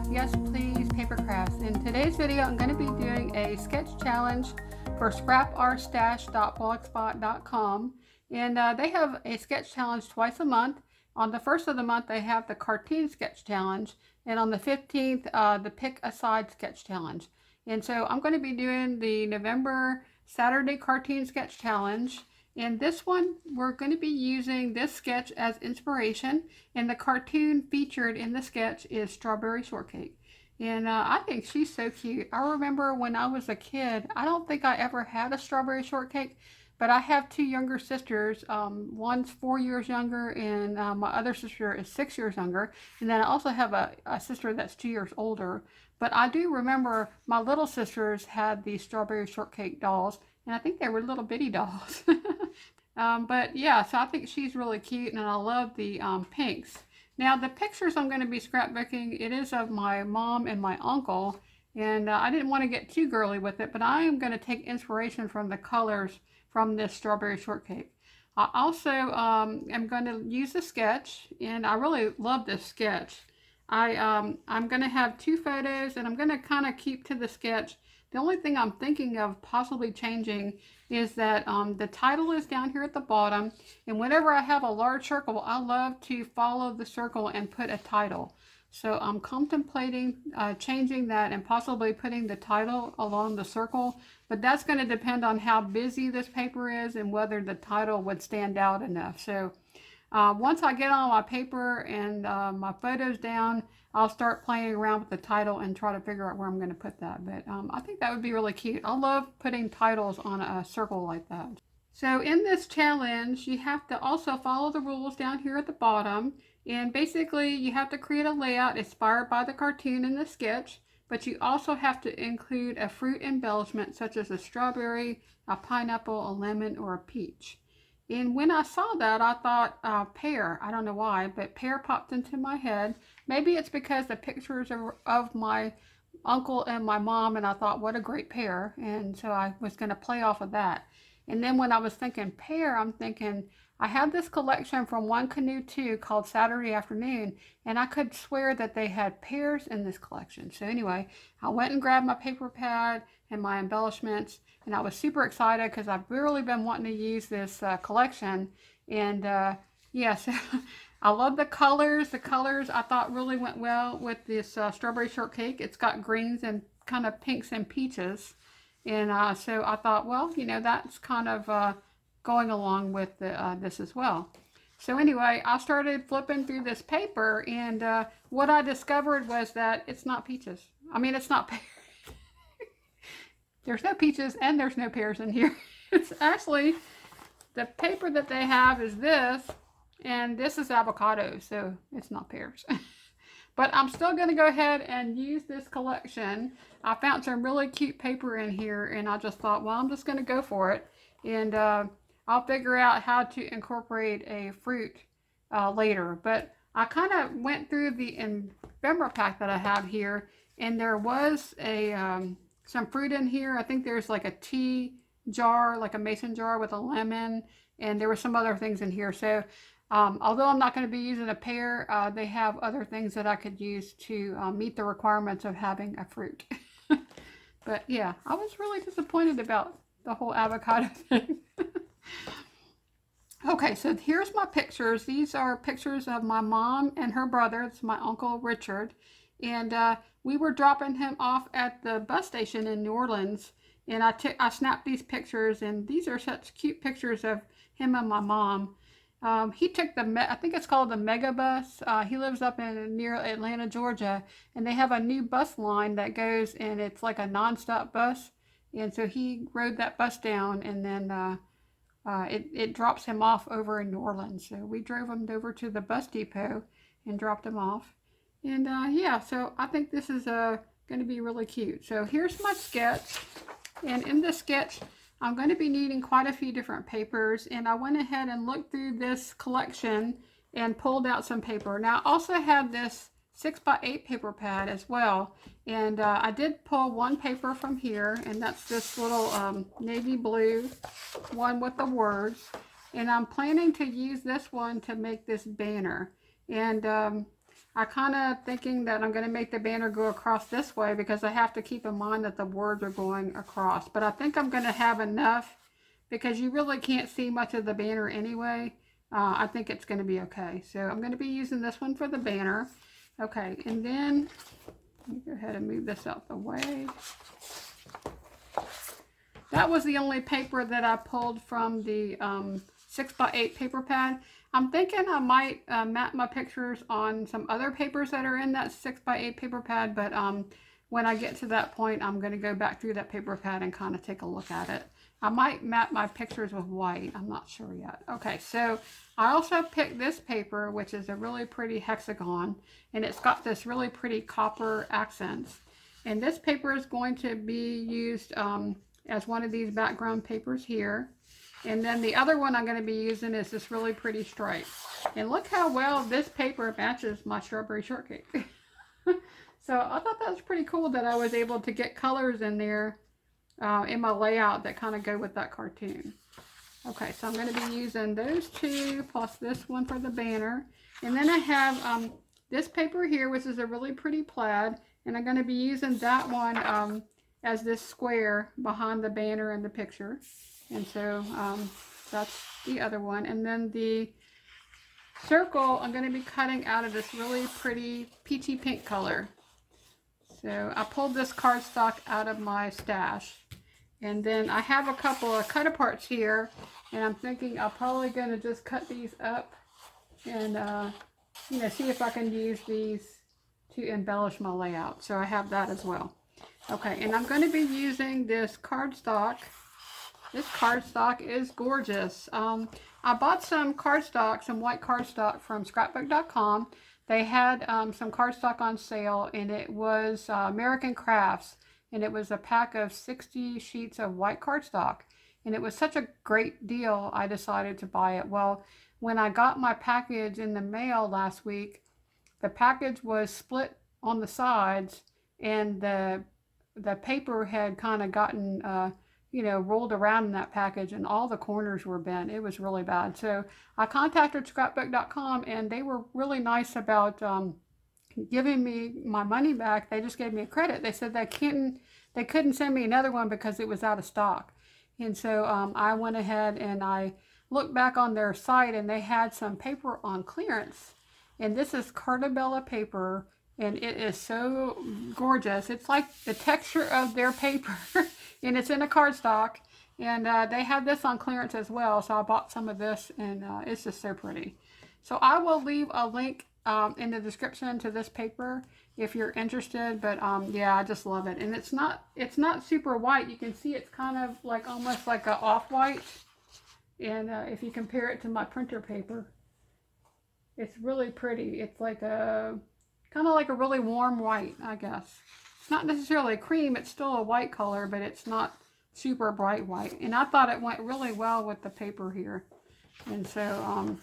Yes Please PaperCrafts. In today's video, I'm going to be doing a sketch challenge for scrapartstash.blogspot.com, and they have a sketch challenge twice a month. On the first of the month, they have the cartoon sketch challenge, and on the 15th, the pick a side sketch challenge. And so I'm going to be doing the November Saturday cartoon sketch challenge. And this one, we're going to be using this sketch as inspiration, and the cartoon featured in the sketch is Strawberry Shortcake. And I think she's so cute. I remember when I was a kid, I don't think I ever had a strawberry shortcake, but I have two younger sisters. One's 4 years younger, and my other sister is 6 years younger. And then I also have a sister that's 2 years older. But I do remember my little sisters had these strawberry shortcake dolls, and I think they were little bitty dolls. But yeah, so I think she's really cute, and I love the pinks. Now the pictures I'm going to be scrapbooking, it is of my mom and my uncle, and I didn't want to get too girly with it, but I am going to take inspiration from the colors from this strawberry shortcake. I also am going to use a sketch, and I really love this sketch. I'm going to have two photos, and I'm going to kind of keep to the sketch. The only thing I'm thinking of possibly changing is that the title is down here at the bottom, and whenever I have a large circle, I love to follow the circle and put a title. So I'm contemplating changing that and possibly putting the title along the circle, but that's going to depend on how busy this paper is and whether the title would stand out enough. So once I get all my paper and my photos down, I'll start playing around with the title and try to figure out where I'm going to put that. But I think that would be really cute. I love putting titles on a circle like that. So in this challenge, you have to also follow the rules down here at the bottom. And basically, you have to create a layout inspired by the cartoon in the sketch. But you also have to include a fruit embellishment such as a strawberry, a pineapple, a lemon, or a peach. And when I saw that, I thought pear. I don't know why, but pear popped into my head. Maybe it's because the pictures of my uncle and my mom, and I thought, what a great pair. And so I was going to play off of that. And then when I was thinking pear, I'm thinking, I have this collection from One Canoe 2 called Saturday Afternoon, and I could swear that they had pears in this collection. So anyway, I went and grabbed my paper pad and my embellishments, and I was super excited because I've really been wanting to use this collection. And yeah, so I love the colors. The colors I thought really went well with this strawberry shortcake. It's got greens and kind of pinks and peaches. And so I thought, well, you know, that's kind of going along with this as well. So anyway, I started flipping through this paper, and what I discovered was that it's not peaches. I mean, it's not pears. There's no peaches and there's no pears in here. It's actually, the paper that they have is this, and this is avocado, so it's not pears. But I'm still going to go ahead and use this collection. I found some really cute paper in here, and I just thought, well, I'm just going to go for it. And I'll figure out how to incorporate a fruit later. But I kind of went through the ephemera pack that I have here, and there was some fruit in here. I think there's like a tea jar, like a mason jar with a lemon, and there were some other things in here. So although I'm not going to be using a pear, they have other things that I could use to meet the requirements of having a fruit. But yeah, I was really disappointed about the whole avocado thing. Okay, so here's my pictures. These are pictures of my mom and her brother. It's my Uncle Richard. And we were dropping him off at the bus station in New Orleans. And I snapped these pictures, and these are such cute pictures of him and my mom. He took I think it's called the Mega Bus. He lives up near Atlanta, Georgia, and they have a new bus line that goes, and it's like a nonstop bus. And so he rode that bus down, and then it drops him off over in New Orleans. So we drove him over to the bus depot and dropped him off. And yeah, so I think this is going to be really cute. So here's my sketch. And in this sketch, I'm going to be needing quite a few different papers. And I went ahead and looked through this collection and pulled out some paper. Now I also have this 6x8 paper pad as well. And I did pull one paper from here, and that's this little navy blue one with the words. And I'm planning to use this one to make this banner. And I kind of thinking that I'm going to make the banner go across this way because I have to keep in mind that the words are going across. But I think I'm going to have enough because you really can't see much of the banner anyway. I think it's going to be okay. So I'm going to be using this one for the banner. Okay, and then let me go ahead and move this out the way. That was the only paper that I pulled from the 6x8 paper pad. I'm thinking I might map my pictures on some other papers that are in that 6x8 paper pad, but when I get to that point, I'm going to go back through that paper pad and kind of take a look at it. I might map my pictures with white. I'm not sure yet. Okay, so I also picked this paper, which is a really pretty hexagon, and it's got this really pretty copper accents. And this paper is going to be used as one of these background papers here. And then the other one I'm going to be using is this really pretty stripe. And look how well this paper matches my strawberry shortcake. So I thought that was pretty cool that I was able to get colors in there in my layout that kind of go with that cartoon. Okay, so I'm going to be using those two plus this one for the banner. And then I have this paper here, which is a really pretty plaid. And I'm going to be using that one as this square behind the banner and the picture. And so that's the other one. And then the circle I'm going to be cutting out of this really pretty peachy pink color. So I pulled this cardstock out of my stash. And then I have a couple of cut aparts here. And I'm thinking I'm probably going to just cut these up and you know, see if I can use these to embellish my layout. So I have that as well. Okay, and I'm going to be using this cardstock. This cardstock is gorgeous. I bought some cardstock, some white cardstock from Scrapbook.com. They had some cardstock on sale, and it was American Crafts, and it was a pack of 60 sheets of white cardstock. And it was such a great deal, I decided to buy it. Well, when I got my package in the mail last week, the package was split on the sides, and the paper had kind of gotten you know, rolled around in that package, and all the corners were bent. It was really bad. So I contacted Scrapbook.com, and they were really nice about giving me my money back. They just gave me a credit. They said they couldn't send me another one because it was out of stock. And so I went ahead and I looked back on their site, and they had some paper on clearance. And this is Cartabella paper, and it is so gorgeous. It's like the texture of their paper. And it's in a cardstock, and they had this on clearance as well, so I bought some of this, and it's just so pretty. So I will leave a link in the description to this paper if you're interested, but yeah, I just love it. And it's not super white. You can see it's kind of like almost like a off-white, and if you compare it to my printer paper, it's really pretty. It's like a kind of like a really warm white, I guess. It's not necessarily a cream, it's still a white color, but it's not super bright white. And I thought it went really well with the paper here. And so,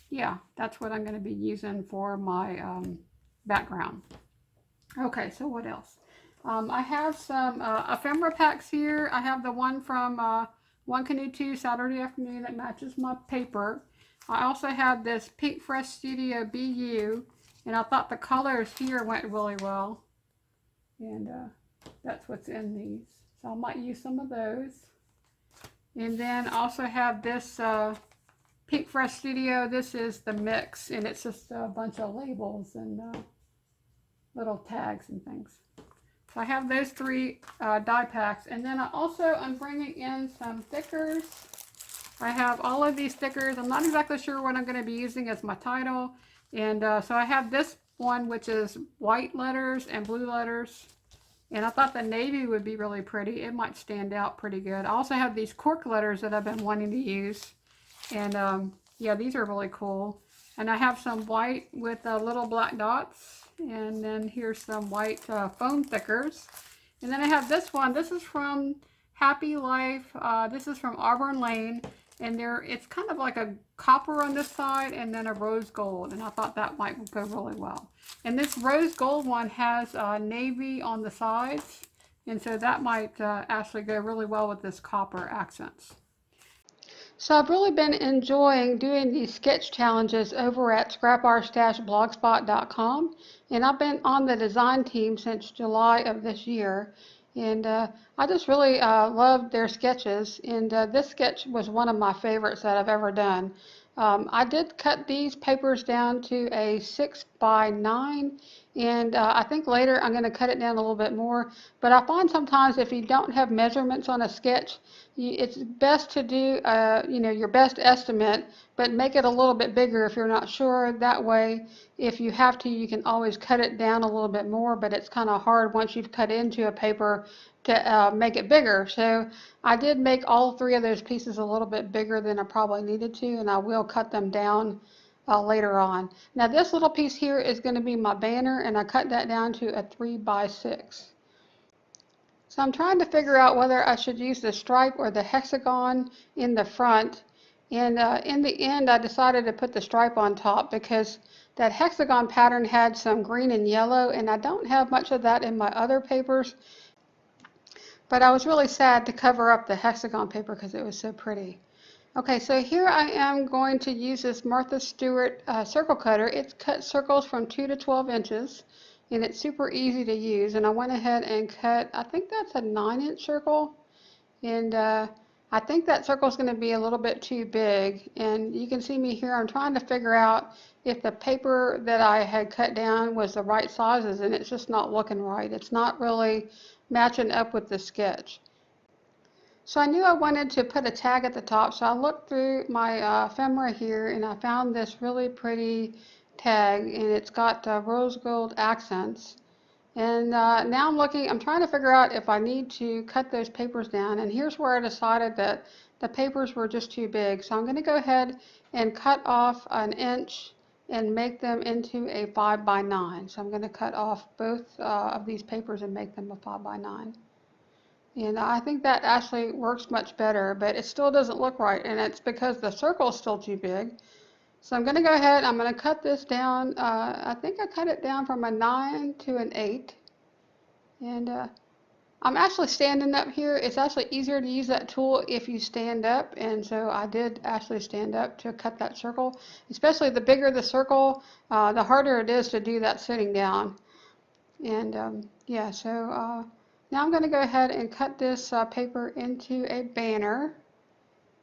yeah, that's what I'm going to be using for my background. Okay, so what else? I have some ephemera packs here. I have the one from One Canoe 2 Saturday Afternoon that matches my paper. I also have this Pink Fresh Studio BU, and I thought the colors here went really well. And that's what's in these. So I might use some of those. And then I also have this Pink Fresh Studio. This is the mix, and it's just a bunch of labels and little tags and things. So I have those three die packs. And then I'm bringing in some stickers. I have all of these stickers. I'm not exactly sure what I'm going to be using as my title. And so I have this one, which is white letters and blue letters, and I thought the navy would be really pretty. It might stand out pretty good. I also have these cork letters that I've been wanting to use, and yeah, these are really cool. And I have some white with little black dots, and then here's some white foam thickers. And then I have this one. This is from Happy Life. This is from Auburn Lane. And it's kind of like a copper on this side and then a rose gold. And I thought that might go really well. And this rose gold one has navy on the sides. And so that might actually go really well with this copper accents. So I've really been enjoying doing these sketch challenges over at scrapartstash.blogspot.com, and I've been on the design team since July of this year, and I just really love their sketches, and this sketch was one of my favorites that I've ever done. I did cut these papers down to a 6 by 9, and I think later I'm going to cut it down a little bit more, but I find sometimes if you don't have measurements on a sketch, it's best to do, your best estimate, but make it a little bit bigger if you're not sure. That way, if you have to, you can always cut it down a little bit more, but it's kind of hard once you've cut into a paper to make it bigger. So I did make all three of those pieces a little bit bigger than I probably needed to, and I will cut them down later on. Now this little piece here is going to be my banner, and I cut that down to a 3 by 6. So I'm trying to figure out whether I should use the stripe or the hexagon in the front. And in the end, I decided to put the stripe on top because that hexagon pattern had some green and yellow, and I don't have much of that in my other papers. But I was really sad to cover up the hexagon paper because it was so pretty. Okay, so here I am going to use this Martha Stewart circle cutter. It cuts circles from 2 to 12 inches, and it's super easy to use. And I went ahead and cut, I think that's a 9-inch circle, and I think that circle is going to be a little bit too big. And you can see me here, I'm trying to figure out if the paper that I had cut down was the right sizes, and it's just not looking right. It's not really matching up with the sketch. So I knew I wanted to put a tag at the top, so I looked through my ephemera here and I found this really pretty tag, and it's got rose gold accents. And now I'm trying to figure out if I need to cut those papers down, and here's where I decided that the papers were just too big. So I'm going to go ahead and cut off an inch and make them into a 5 by 9. So I'm going to cut off both of these papers and make them a 5 by 9. And I think that actually works much better, but it still doesn't look right, and it's because the circle is still too big. So I'm going to go ahead, I'm going to cut this down. I think I cut it down from a 9 to an 8. And I'm actually standing up here. It's actually easier to use that tool if you stand up, and so I did actually stand up to cut that circle. Especially the bigger the circle, the harder it is to do that sitting down. And yeah, so now I'm going to go ahead and cut this paper into a banner.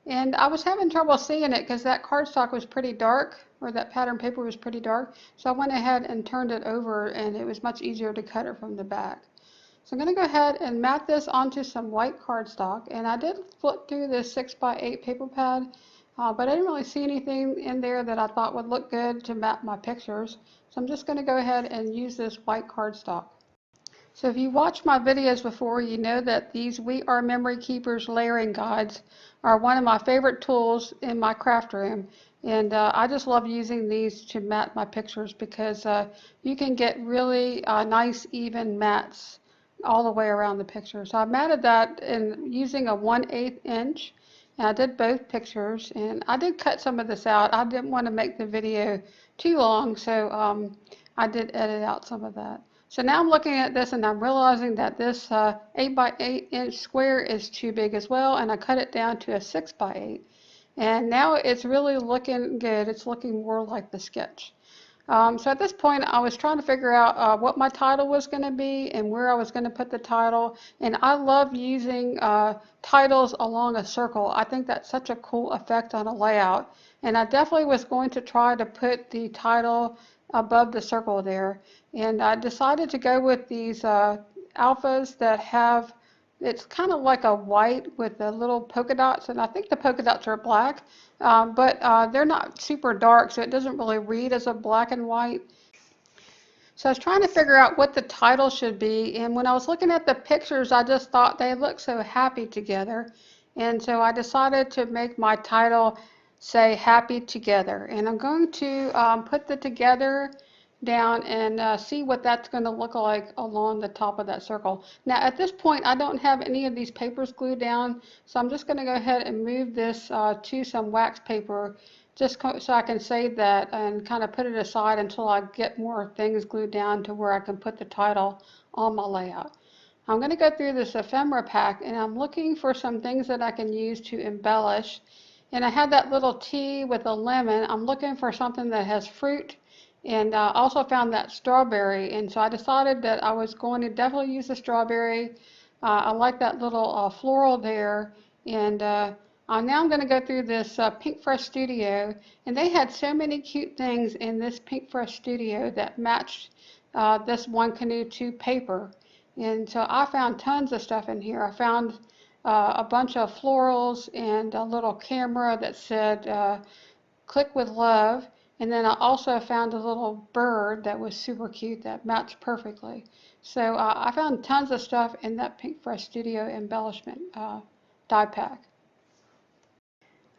And I was having trouble seeing it because that cardstock was pretty dark, or that pattern paper was pretty dark. So I went ahead and turned it over, and it was much easier to cut it from the back. So I'm going to go ahead and mat this onto some white cardstock. And I did flip through this 6 by 8 paper pad, but I didn't really see anything in there that I thought would look good to mat my pictures. So I'm just going to go ahead and use this white cardstock. So if you watched my videos before, you know that these We Are Memory Keepers layering guides are one of my favorite tools in my craft room. And I just love using these to mat my pictures because you can get really nice even mats all the way around the picture. So I matted that in using a 1/8 inch. And I did both pictures, and I did cut some of this out. I didn't want to make the video too long, so I did edit out some of that. So now I'm looking at this and I'm realizing that this 8 by 8 inch square is too big as well, and I cut it down to a 6 by 8. And now it's really looking good. It's looking more like the sketch. So at this point, I was trying to figure out what my title was going to be and where I was going to put the title. And I love using titles along a circle. I think that's such a cool effect on a layout. And I definitely was going to try to put the title above the circle there. And I decided to go with these alphas that have, it's kind of like a white with the little polka dots, and I think the polka dots are black, but they're not super dark, so it doesn't really read as a black and white. So I was trying to figure out what the title should be, and when I was looking at the pictures, I just thought they looked so happy together, and so I decided to make my title say Happy Together. And I'm going to put the together down and see what that's going to look like along the top of that circle. Now at this point I don't have any of these papers glued down, so I'm just going to go ahead and move this to some wax paper just so I can save that and kind of put it aside until I get more things glued down to where I can put the title on my layout. I'm going to go through this ephemera pack, and I'm looking for some things that I can use to embellish. And I had that little tea with a lemon. I'm looking for something that has fruit, and also found that strawberry. And so I decided that I was going to definitely use the strawberry. I like that little floral there. And now I'm going to go through this Pink Fresh Studio. And they had so many cute things in this Pink Fresh Studio that matched this One Canoe 2 paper. And so I found tons of stuff in here. I found a bunch of florals and a little camera that said click with love. And then I also found a little bird that was super cute that matched perfectly. So I found tons of stuff in that Pink Fresh Studio embellishment die pack.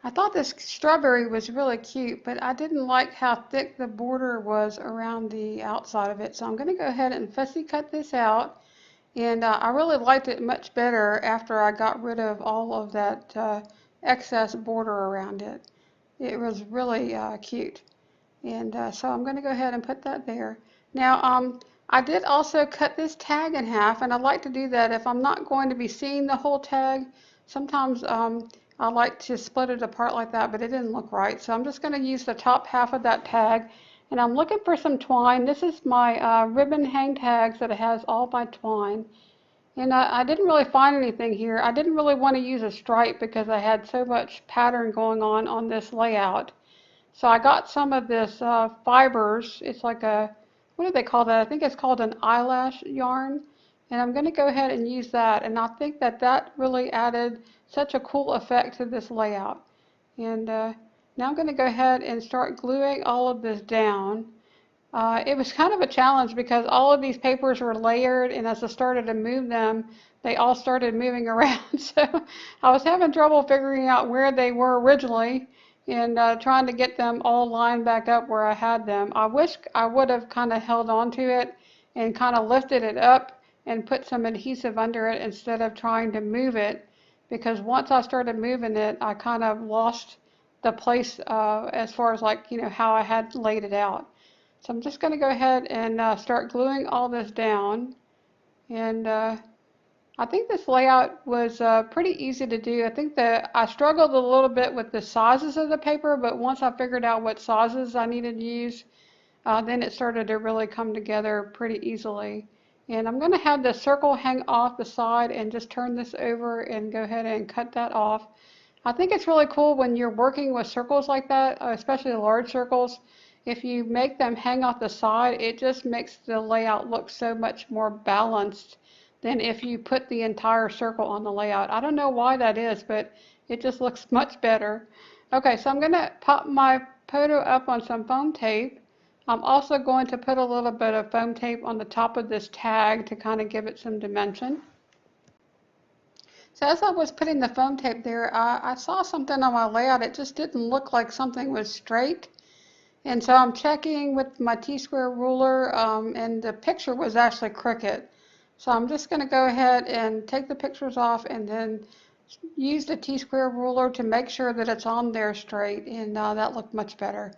I thought this strawberry was really cute, but I didn't like how thick the border was around the outside of it. So I'm going to go ahead and fussy cut this out. And I really liked it much better after I got rid of all of that excess border around it. It was really cute. And so I'm going to go ahead and put that there. Now, I did also cut this tag in half, and I like to do that if I'm not going to be seeing the whole tag. Sometimes I like to split it apart like that, but it didn't look right. So I'm just going to use the top half of that tag, and I'm looking for some twine. This is my ribbon hang tags that it has all my twine. And I didn't really find anything here. I didn't really want to use a stripe because I had so much pattern going on this layout. So I got some of this fibers. It's like a, what do they call that? I think it's called an eyelash yarn. And I'm going to go ahead and use that. And I think that that really added such a cool effect to this layout. And now I'm going to go ahead and start gluing all of this down. It was kind of a challenge because all of these papers were layered, and as I started to move them, they all started moving around. So I was having trouble figuring out where they were originally and trying to get them all lined back up where I had them. I wish I would have kind of held on to it and kind of lifted it up and put some adhesive under it instead of trying to move it, because once I started moving it, I kind of lost the place as far as like, how I had laid it out. So I'm just going to go ahead and start gluing all this down. And I think this layout was pretty easy to do. I think that I struggled a little bit with the sizes of the paper, but once I figured out what sizes I needed to use, then it started to really come together pretty easily. And I'm going to have the circle hang off the side and just turn this over and go ahead and cut that off. I think it's really cool when you're working with circles like that, especially large circles. If you make them hang off the side, it just makes the layout look so much more balanced than if you put the entire circle on the layout. I don't know why that is, but it just looks much better. Okay, so I'm going to pop my photo up on some foam tape. I'm also going to put a little bit of foam tape on the top of this tag to kind of give it some dimension. So as I was putting the foam tape there, I saw something on my layout. It just didn't look like something was straight. And so I'm checking with my T-square ruler, and the picture was actually crooked. So I'm just going to go ahead and take the pictures off and then use the T-square ruler to make sure that it's on there straight, and that looked much better.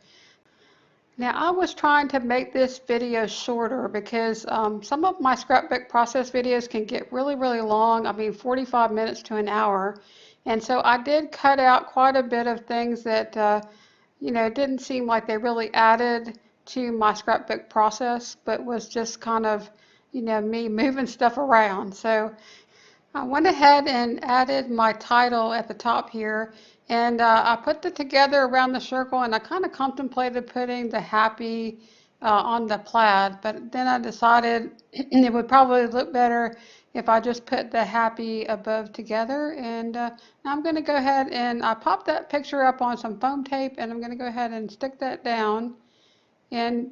Now I was trying to make this video shorter because some of my scrapbook process videos can get really, really long. I mean 45 minutes to an hour. And so I did cut out quite a bit of things that didn't seem like they really added to my scrapbook process, but was just kind of, me moving stuff around. So I went ahead and added my title at the top here, and I put it together around the circle, and I kind of contemplated putting the happy on the plaid, but then I decided it would probably look better if I just put the happy above together. And now I'm going to go ahead and I popped that picture up on some foam tape, and I'm going to go ahead and stick that down and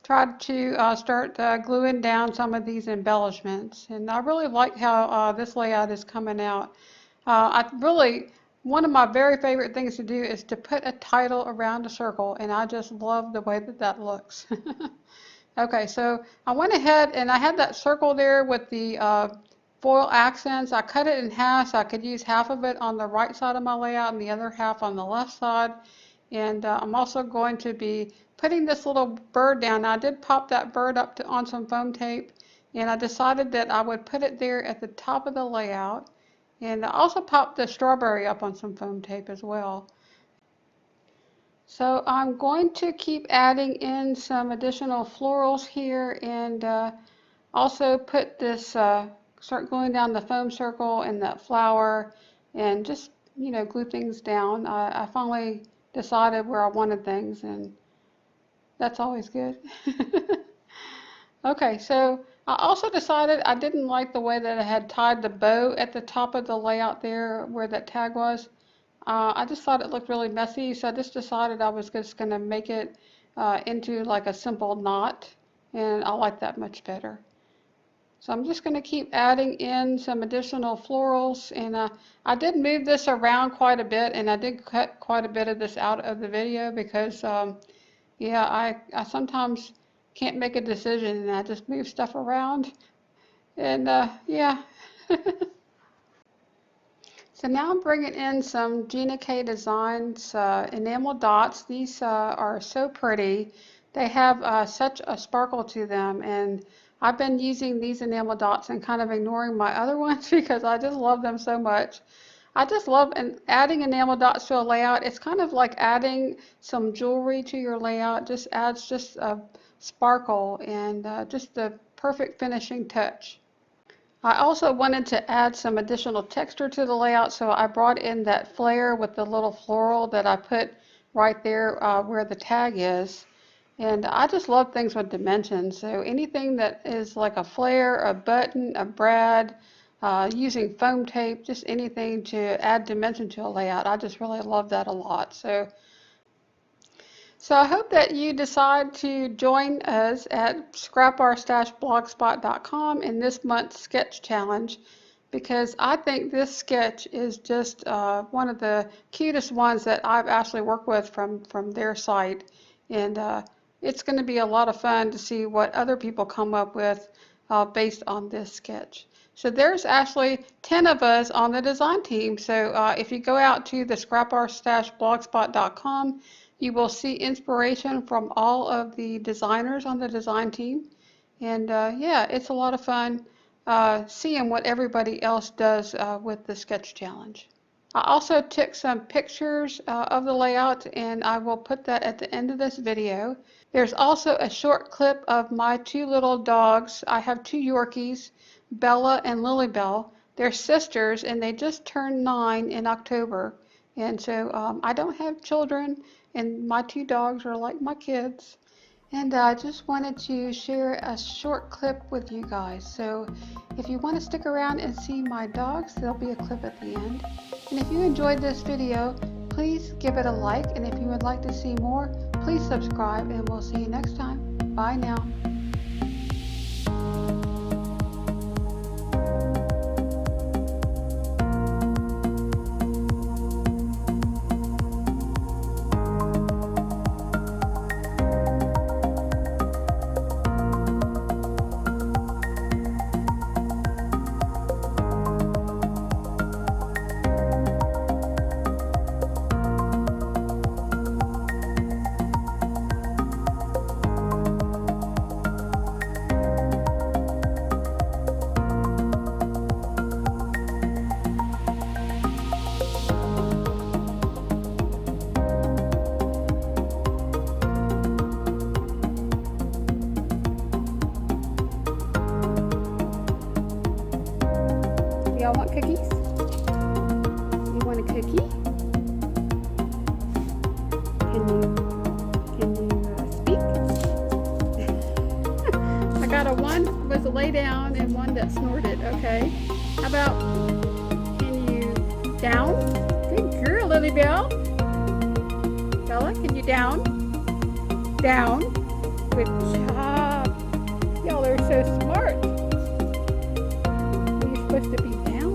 tried to start gluing down some of these embellishments. And I really like how this layout is coming out. One of my very favorite things to do is to put a title around a circle, and I just love the way that that looks. Okay, so I went ahead and I had that circle there with the foil accents. I cut it in half so I could use half of it on the right side of my layout and the other half on the left side. And I'm also going to be putting this little bird down. Now, I did pop that bird up on some foam tape, and I decided that I would put it there at the top of the layout. And I also popped the strawberry up on some foam tape as well. So I'm going to keep adding in some additional florals here, and also put this, start going down the foam circle and that flower, and just, glue things down. I finally decided where I wanted things, and that's always good. Okay, so I also decided I didn't like the way that I had tied the bow at the top of the layout there where that tag was. I just thought it looked really messy, so I just decided I was just going to make it into like a simple knot, and I like that much better. So I'm just going to keep adding in some additional florals, and I did move this around quite a bit, and I did cut quite a bit of this out of the video because yeah, I sometimes can't make a decision and I just move stuff around, and yeah. So now I'm bringing in some Gina K Designs enamel dots. These are so pretty. They have such a sparkle to them, and I've been using these enamel dots and kind of ignoring my other ones because I just love them so much. I just love adding enamel dots to a layout. It's kind of like adding some jewelry to your layout. Just adds just a sparkle and just the perfect finishing touch. I also wanted to add some additional texture to the layout, so I brought in that flare with the little floral that I put right there where the tag is. And I just love things with dimensions, so anything that is like a flare, a button, a brad, using foam tape, just anything to add dimension to a layout. I just really love that a lot. So I hope that you decide to join us at scrapr-blogspot.com in this month's sketch challenge, because I think this sketch is just one of the cutest ones that I've actually worked with from their site. And it's going to be a lot of fun to see what other people come up with based on this sketch. So there's actually 10 of us on the design team. So if you go out to the scrapr-blogspot.com, you will see inspiration from all of the designers on the design team. And yeah, it's a lot of fun seeing what everybody else does with the sketch challenge. I also took some pictures of the layout, and I will put that at the end of this video. There's also a short clip of my two little dogs. I have two Yorkies, Bella and Lilybell. They're sisters, and they just turned 9 in October. And so I don't have children, and my two dogs are like my kids. And I just wanted to share a short clip with you guys. So if you want to stick around and see my dogs, there'll be a clip at the end. And if you enjoyed this video, please give it a like. And if you would like to see more, please subscribe, and we'll see you next time. Bye now. Y'all want cookies? You want a cookie? Can you speak? I got a one was a lay down and one that snorted. Okay. How about, can you down? Good girl, Lilybell. Bella, can you down? Down. Good job. Y'all are so smart. You're supposed to be down.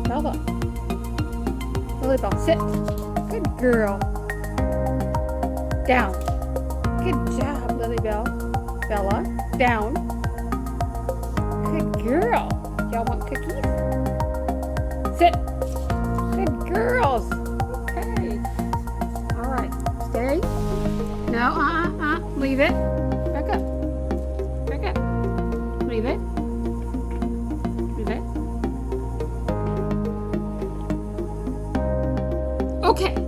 Bella. Lilybell, sit. Good girl. Down. Good job, Lilybell. Bella, down. Good girl. Y'all want cookies? Sit. Good girls. Okay. All right. Stay. No, leave it. Back up. Back up. Leave it. Leave it. Okay,